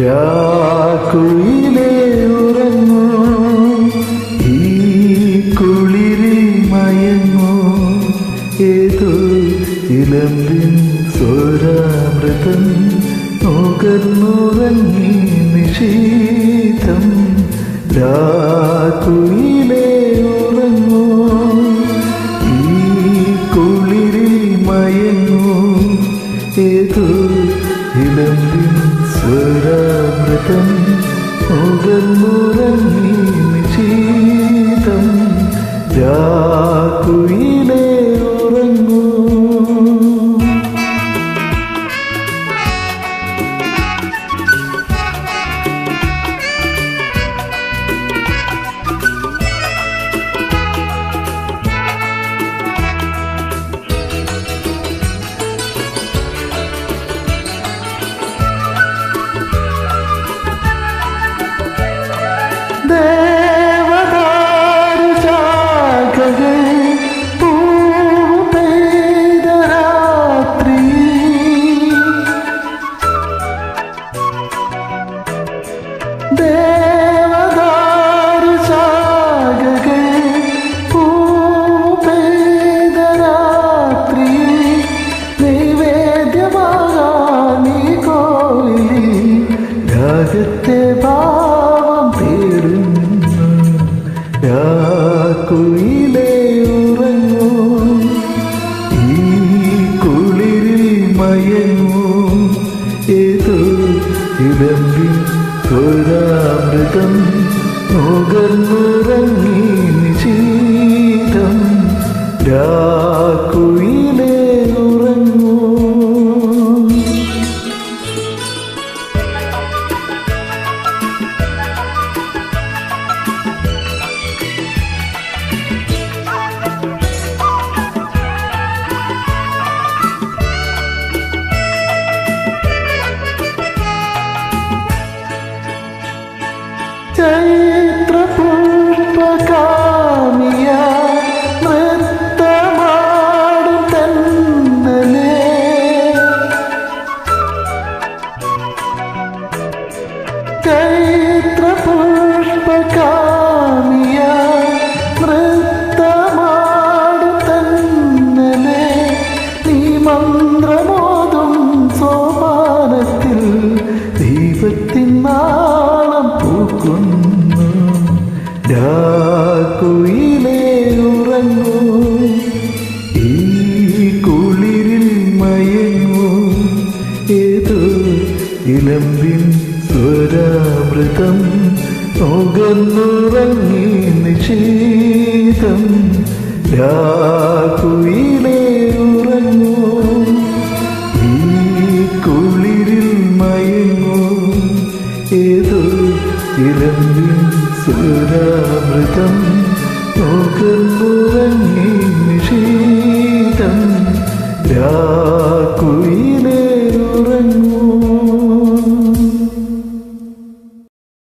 രാക്കുയിലേ ഉറങ്ങൂ, ഈ കുളിരിൽ മയങ്ങൂ, ഏതോ ഇലമ്പിൻ സ്വരാമൃതം നുകർന്നുറങ്ങി നിശീതം. രാക്കുയിലേ ഉറങ്ങൂ, ഈ കുളിരിൽ മയങ്ങൂ, ഏതോ ഇലമ്പിൻ സ്വരാമൃതം നുകർന്നുറങ്ങി നിശീതം. രാക്കുയിലേ ഉറങ്ങൂ. രാഗത്തെ ഭാവം തേടുന്നു, രാക്കുയിലേ ഉറങ്ങൂ, ഈ കുളിരിൽ മയങ്ങൂ, ഏതോ ഇലമ്പിൻ സ്വരാമൃതം നുകർന്നുറങ്ങി നിശീതം. രാക്കുയിലേ ഉറങ്ങൂ. ചൈത്രപുഷ്പകാമിയ നൃത്തമാടും തന്നലേ, ചൈത്രപുഷ്പകാമിയ നൃത്തമാടും തന്നലേ, നീ മന്ത്രമോതും സോപാനത്തിൽ ദീപത്തിൻ നാളം പൂക്കുന്നു. രാക്കുയിലേ ഉറങ്ങൂ, ഈ കുളിരിൽ മയങ്ങൂ, ഏതോ ഇലമ്പിൻ സ്വരാമൃതം നുകർന്നുറങ്ങി നിശീതം. രാക്കുയിലേ ഉറങ്ങൂ, ഈ കുളിരിൽ മയങ്ങൂ, ഏതോ ഇലമ്പിൻ സ്വരാമൃതം നുകർന്നുറങ്ങി നിശീതം. രാക്കുയിലേ